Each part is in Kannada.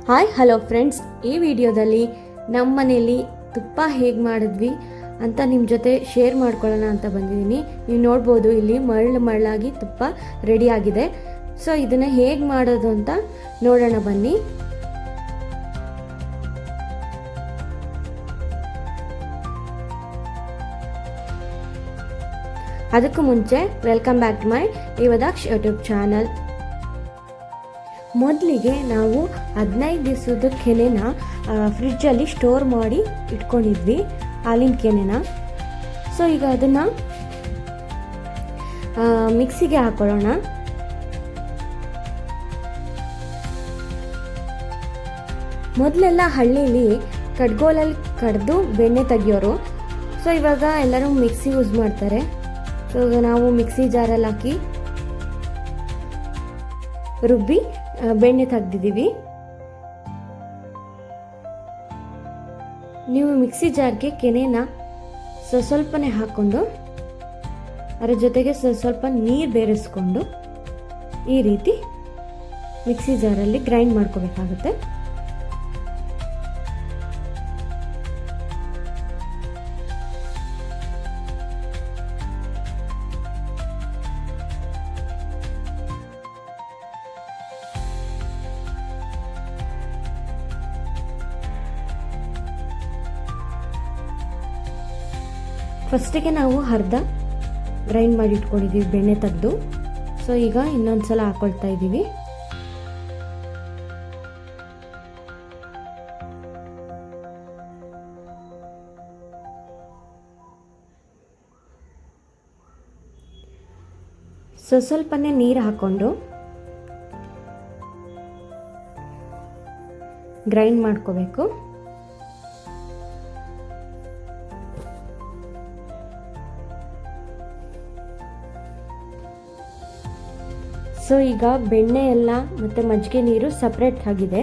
ಹಾಯ್ ಹಲೋ ಫ್ರೆಂಡ್ಸ್, ಈ ವಿಡಿಯೋದಲ್ಲಿ ನಮ್ಮ ಮನೇಲಿ ತುಪ್ಪ ಹೇಗೆ ಮಾಡಿದ್ವಿ ಅಂತ ನಿಮ್ಮ ಜೊತೆ ಶೇರ್ ಮಾಡ್ಕೊಳ್ಳೋಣ ಅಂತ ಬಂದಿದ್ದೀನಿ. ನೀವು ನೋಡ್ಬೋದು ಇಲ್ಲಿ ಮರಳಾಗಿ ತುಪ್ಪ ರೆಡಿ ಆಗಿದೆ. ಸೊ ಇದನ್ನು ಹೇಗೆ ಮಾಡೋದು ಅಂತ ನೋಡೋಣ ಬನ್ನಿ. ಅದಕ್ಕೂ ಮುಂಚೆ ವೆಲ್ಕಮ್ ಬ್ಯಾಕ್ ಟು ಮೈ ಯುವದಾಕ್ಷ್ ಯೂಟ್ಯೂಬ್ ಚಾನಲ್. ಮೊದಲಿಗೆ ನಾವು 15 ದಿವಸದ ಕೆನೆನ ಫ್ರಿಡ್ಜಲ್ಲಿ ಸ್ಟೋರ್ ಮಾಡಿ ಇಟ್ಕೊಂಡಿದ್ವಿ, ಹಾಲಿನ ಕೆನೆನ. ಸೊ ಈಗ ಅದನ್ನು ಮಿಕ್ಸಿಗೆ ಹಾಕೊಳ್ಳೋಣ. ಮೊದಲೆಲ್ಲ ಹಳ್ಳಿಲಿ ಕಡ್ಗೋಲಲ್ಲಿ ಕಡ್ದು ಬೆಣ್ಣೆ ತೆಗಿಯೋರು. ಸೊ ಇವಾಗ ಎಲ್ಲರೂ ಮಿಕ್ಸಿ ಯೂಸ್ ಮಾಡ್ತಾರೆ. ಸೊ ನಾವು ಮಿಕ್ಸಿ ಜಾರಲ್ಲಿ ಹಾಕಿ ರುಬ್ಬಿ ಬೆಣ್ಣೆ ತೆಗ್ದಿದ್ದೀವಿ. ನೀವು ಮಿಕ್ಸಿ ಜಾರ್ಗೆ ಕೆನೆನ ಸ್ವಲ್ಪನೇ ಹಾಕ್ಕೊಂಡು ಅದರ ಜೊತೆಗೆ ಸ್ವಲ್ಪ ನೀರು ಬೇರೆಸ್ಕೊಂಡು ಈ ರೀತಿ ಮಿಕ್ಸಿ ಜಾರಲ್ಲಿ ಗ್ರೈಂಡ್ ಮಾಡ್ಕೋಬೇಕಾಗುತ್ತೆ. ಫಸ್ಟಿಗೆ ನಾವು ಅರ್ಧ ಗ್ರೈಂಡ್ ಮಾಡಿ ಇಟ್ಕೊಂಡಿದ್ದೀವಿ ಬೆಣ್ಣೆ ತೆಗೆದು. ಸೊ ಈಗ ಇನ್ನೊಂದು ಸಲ ಹಾಕೊಳ್ತಾ ಇದ್ದೀವಿ. ಸ್ವಲ್ಪನೇ ನೀರು ಹಾಕ್ಕೊಂಡು ಗ್ರೈಂಡ್ ಮಾಡ್ಕೋಬೇಕು. ಸೊ ಈಗ ಬೆಣ್ಣೆ ಎಲ್ಲ ಮತ್ತು ಮಜ್ಜಿಗೆ ನೀರು ಸಪ್ರೇಟ್ ಆಗಿದೆ.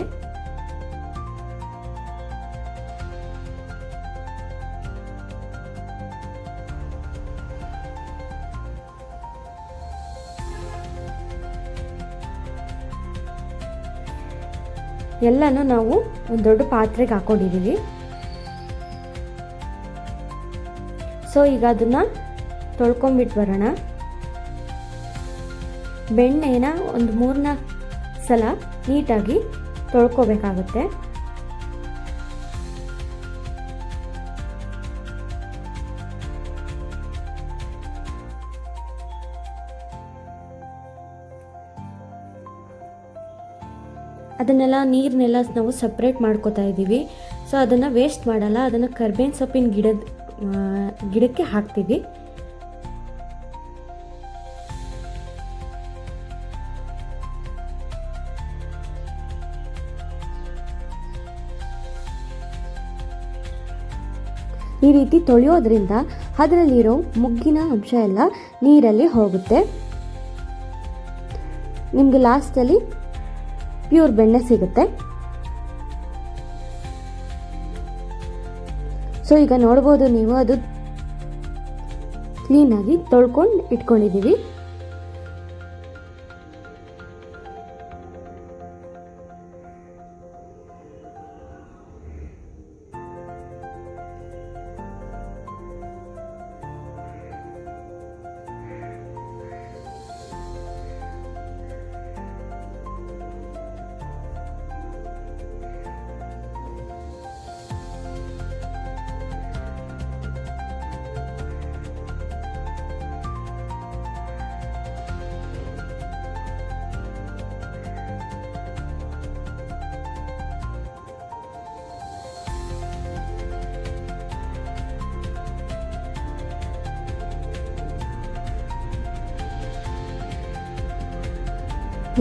ಎಲ್ಲನೂ ನಾವು ಒಂದು ದೊಡ್ಡ ಪಾತ್ರೆಗೆ ಹಾಕೊಂಡಿದ್ದೀವಿ. ಸೊ ಈಗ ಅದನ್ನು ತೊಳ್ಕೊಂಬಿಟ್ಟು ಬರೋಣ. ಬೆಣ್ಣೆನ ಒಂದು 3-4 ಸಲ ನೀಟಾಗಿ ತೊಳ್ಕೊಬೇಕಾಗುತ್ತೆ. ಅದನ್ನೆಲ್ಲ ನೀರನ್ನೆಲ್ಲ ನಾವು ಸಪ್ರೇಟ್ ಮಾಡ್ಕೋತಾ ಇದ್ದೀವಿ. ಸೊ ಅದನ್ನು ವೇಸ್ಟ್ ಮಾಡಲ್ಲ, ಅದನ್ನು ಕರ್ಬೇವಿನ ಸೊಪ್ಪಿನ ಗಿಡಕ್ಕೆ ಹಾಕ್ತೀವಿ. ಈ ರೀತಿ ತೊಳೆಯೋದ್ರಿಂದ ಅದರಲ್ಲಿರೋ ಮುಗ್ಗಿನ ಅಂಶ ಎಲ್ಲ ನೀರಲ್ಲಿ ಹೋಗುತ್ತೆ. ನಿಮಗೆ ಲಾಸ್ಟಲ್ಲಿ ಪ್ಯೂರ್ ಬೆಣ್ಣೆ ಸಿಗುತ್ತೆ. ಸೊ ಈಗ ನೋಡ್ಬೋದು ನೀವು, ಅದು ಕ್ಲೀನಾಗಿ ತೊಳ್ಕೊಂಡು ಇಟ್ಕೊಂಡಿದ್ದೀವಿ.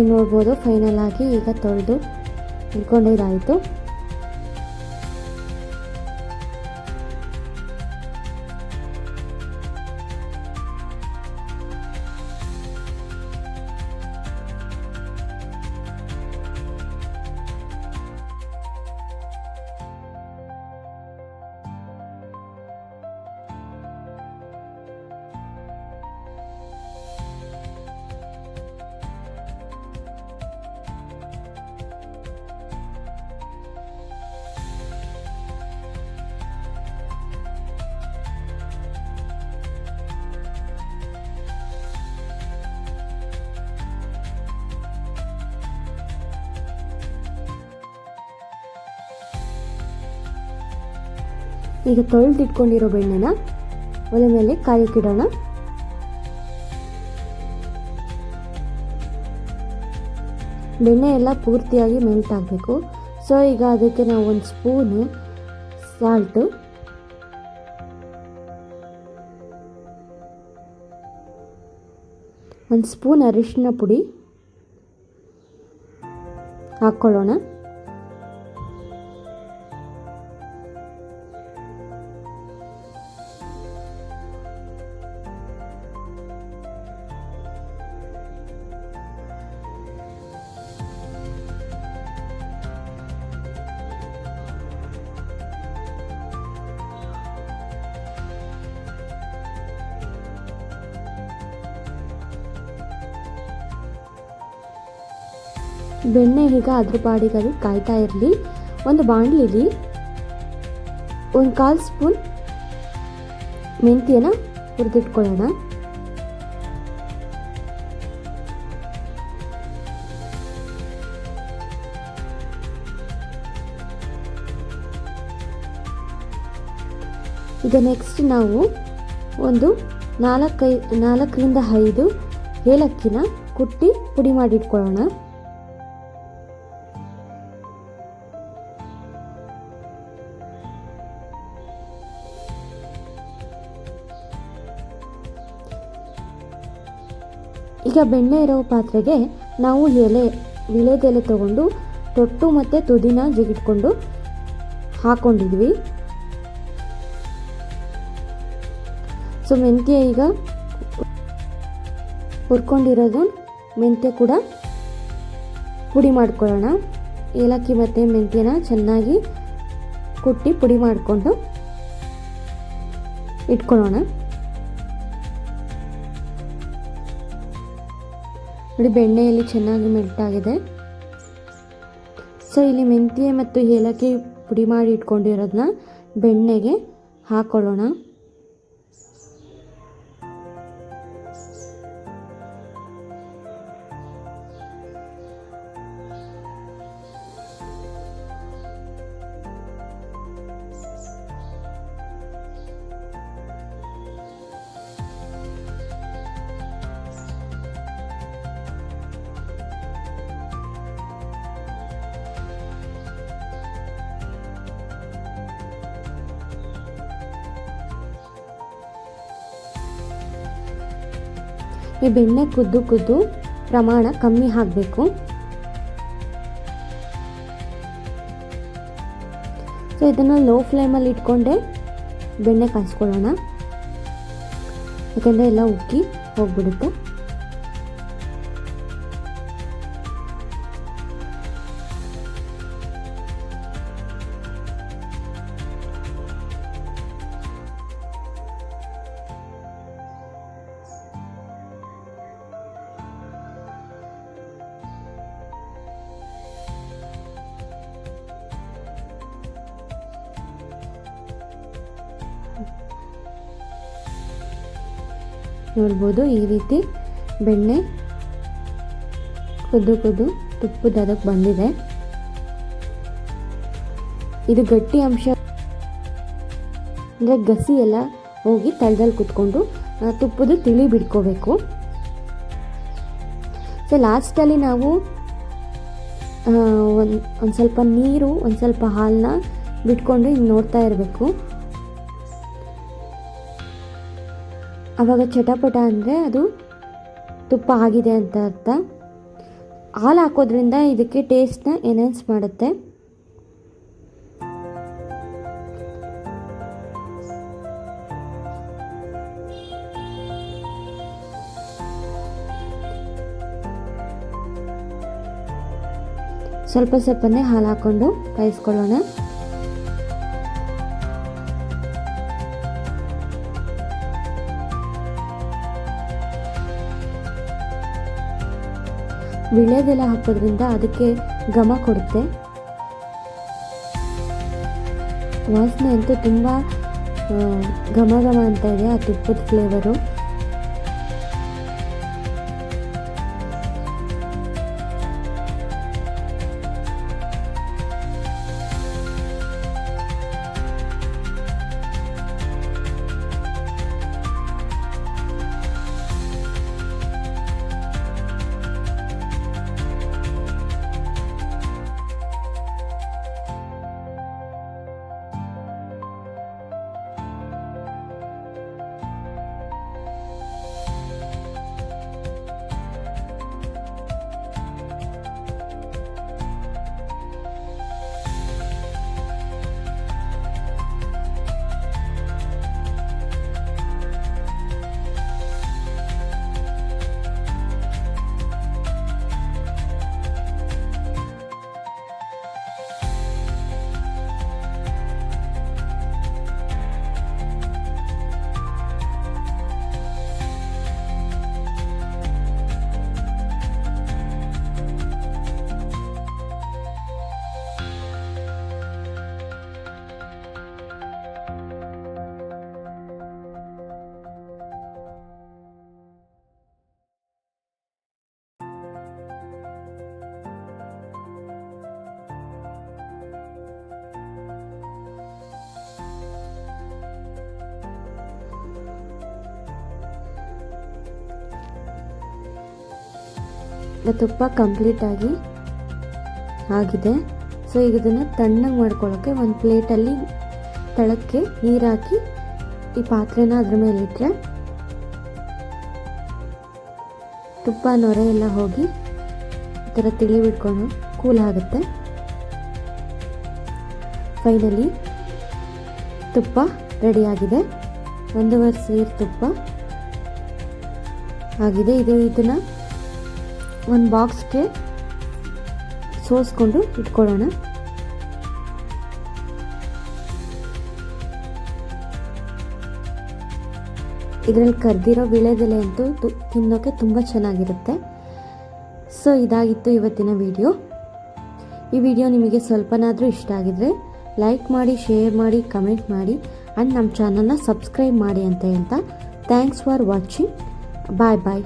ನೀವು ನೋಡ್ಬೋದು ಫೈನಲ್ ಆಗಿ ಈಗ ತೊಳೆದು ಇಟ್ಕೊಂಡಿದ್ದಾಯಿತು. ಈಗ ತೊಳೆದಿಟ್ಕೊಂಡಿರೋ ಬೆಣ್ಣೆನ ಒಲೆ ಮೇಲೆ ಕಾಯಕ್ಕಿಡೋಣ. ಬೆಣ್ಣೆ ಎಲ್ಲ ಪೂರ್ತಿಯಾಗಿ ಮೆಲ್ಟ್ ಆಗಬೇಕು. ಸೊ ಈಗ ಅದಕ್ಕೆ ನಾವು ಒಂದು ಸ್ಪೂನು ಸಾಲ್ಟು, ಒಂದು ಸ್ಪೂನ್ ಅರಿಶಿನ ಪುಡಿ ಹಾಕ್ಕೊಳ್ಳೋಣ. ಬೆಣ್ಣೆ ಈಗ ಅದ್ರ ಪಾಡಿಗೆ ಅದು ಕಾಯ್ತಾ ಇರಲಿ. ಒಂದು ಬಾಣಲಿಲಿ 1/4 ಸ್ಪೂನ್ ಮೆಂತ್ಯನ ಹುರಿದಿಟ್ಕೊಳ್ಳೋಣ. ಈಗ ನೆಕ್ಸ್ಟ್ ನಾವು ಒಂದು 4ರಿಂದ 5 ಏಲಕ್ಕಿನ ಕುಟ್ಟಿ ಪುಡಿ ಮಾಡಿಟ್ಕೊಳ್ಳೋಣ. ಈಗ ಬೆಣ್ಣೆ ಇರೋ ಪಾತ್ರೆಗೆ ನಾವು ವಿಳೆದೆಲೆ ತಗೊಂಡು ತೊಟ್ಟು ಮತ್ತು ತುದಿನ ಜಿಗಿಟ್ಕೊಂಡು ಹಾಕ್ಕೊಂಡಿದ್ವಿ. ಸೊ ಮೆಂತ್ಯ ಈಗ ಹುರ್ಕೊಂಡಿರೋದು ಮೆಂತ್ಯ ಕೂಡ ಪುಡಿ ಮಾಡ್ಕೊಳ್ಳೋಣ. ಏಲಕ್ಕಿ ಮತ್ತು ಮೆಂತ್ಯನ ಚೆನ್ನಾಗಿ ಕುಟ್ಟಿ ಪುಡಿ ಮಾಡಿಕೊಂಡು ಇಟ್ಕೊಳ್ಳೋಣ. ನೋಡಿ, ಬೆಣ್ಣೆಯಲ್ಲಿ ಚೆನ್ನಾಗಿ ಮೆಲ್ಟ್ ಆಗಿದೆ. ಸೊ ಇಲ್ಲಿ ಮೆಂತ್ಯ ಮತ್ತು ಏಲಕ್ಕಿ ಪುಡಿ ಮಾಡಿ ಇಟ್ಕೊಂಡಿರೋದನ್ನ ಬೆಣ್ಣೆಗೆ ಹಾಕೊಳ್ಳೋಣ. ಈ ಬೆಣ್ಣೆ ಕುದ್ದು ಪ್ರಮಾಣ ಕಮ್ಮಿ ಹಾಕಬೇಕು. ಸೊ ಇದನ್ನು ಲೋ ಫ್ಲೇಮಲ್ಲಿ ಇಟ್ಕೊಂಡೆ ಬೆಣ್ಣೆ ಕಾಯಿಸ್ಕೊಳ್ಳೋಣ, ಯಾಕಂದರೆ ಎಲ್ಲ ಉಕ್ಕಿ ಹೋಗ್ಬಿಡುತ್ತೆ. ನೋಡ್ಬೋದು, ಈ ರೀತಿ ಬೆಣ್ಣೆ ಕುದ್ದು ತುಪ್ಪದ ಅದಕ್ಕೆ ಬಂದಿದೆ. ಇದು ಗಟ್ಟಿ ಅಂಶ ಅಂದರೆ ಗಸಿ ಎಲ್ಲ ಹೋಗಿ ತಳದಲ್ಲಿ ಕುತ್ಕೊಂಡು ತುಪ್ಪದ ತಿಳಿ ಬಿಡ್ಕೋಬೇಕು. ಸೊ ಲಾಸ್ಟಲ್ಲಿ ನಾವು ಒಂದು ಸ್ವಲ್ಪ ನೀರು, ಒಂದು ಸ್ವಲ್ಪ ಹಾಲನ್ನ ಬಿಟ್ಕೊಂಡು ಹಿಂಗೆ ನೋಡ್ತಾ ಇರಬೇಕು. ಆವಾಗ ಚಟಪಟ ಅಂದರೆ ಅದು ತುಪ್ಪ ಆಗಿದೆ ಅಂತ ಅರ್ಥ. ಹಾಲು ಹಾಕೋದ್ರಿಂದ ಇದಕ್ಕೆ ಟೇಸ್ಟ್ನ ಎನ್ಹಾನ್ಸ್ ಮಾಡುತ್ತೆ. ಸ್ವಲ್ಪನೇ ಹಾಲು ಹಾಕ್ಕೊಂಡು ಕಾಯಿಸ್ಕೊಳ್ಳೋಣ. ವಿಳೆದೆಲೆ ಹಾಕೋದ್ರಿಂದ ಅದಕ್ಕೆ ಘಮ ಕೊಡುತ್ತೆ. ವಾಸನೆ ಅಂತೂ ತುಂಬ ಘಮ ಅಂತ ಇದೆ ಆ ತುಪ್ಪದ ಫ್ಲೇವರು. ತುಪ್ಪ ಕಂಪ್ಲೀಟಾಗಿ ಆಗಿದೆ. ಸೊ ಈಗ ಇದನ್ನು ತಣ್ಣಗೆ ಮಾಡ್ಕೊಳ್ಳೋಕ್ಕೆ ಒಂದು ಪ್ಲೇಟಲ್ಲಿ ತಳಕ್ಕೆ ನೀರು ಹಾಕಿ ಈ ಪಾತ್ರೆನ ಅದ್ರ ಮೇಲೆ ಇಟ್ಟರೆ ತುಪ್ಪ ನೊರೆ ಎಲ್ಲ ಹೋಗಿ ಈ ಥರ ತಿಳಿ ಬಿಟ್ಕೊಂಡು ಕೂಲ್ ಆಗುತ್ತೆ. ಫೈನಲಿ ತುಪ್ಪ ರೆಡಿಯಾಗಿದೆ. 1.5 ಸೇರು ತುಪ್ಪ ಆಗಿದೆ. ಇದನ್ನು ಒಂದು ಬಾಕ್ಸ್ಗೆ ಸೋಸ್ಕೊಂಡು ಇಟ್ಕೊಳ್ಳೋಣ. ಇದರಲ್ಲಿ ಕರ್ದಿರೋ ವೀಳ್ಯದೆಲೆ ಅಂತೂ ತಿನ್ನೋಕ್ಕೆ ತುಂಬ ಚೆನ್ನಾಗಿರುತ್ತೆ. ಸೊ ಇದಾಗಿತ್ತು ಇವತ್ತಿನ ವಿಡಿಯೋ. ಈ ವಿಡಿಯೋ ನಿಮಗೆ ಸ್ವಲ್ಪನಾದರೂ ಇಷ್ಟ ಆಗಿದ್ರೆ ಲೈಕ್ ಮಾಡಿ, ಶೇರ್ ಮಾಡಿ, ಕಮೆಂಟ್ ಮಾಡಿ ಆ್ಯಂಡ್ ನಮ್ಮ ಚಾನಲ್ನ ಸಬ್ಸ್ಕ್ರೈಬ್ ಮಾಡಿ ಅಂತ ಹೇಳ್ತಾ thanks for watching. Bye bye.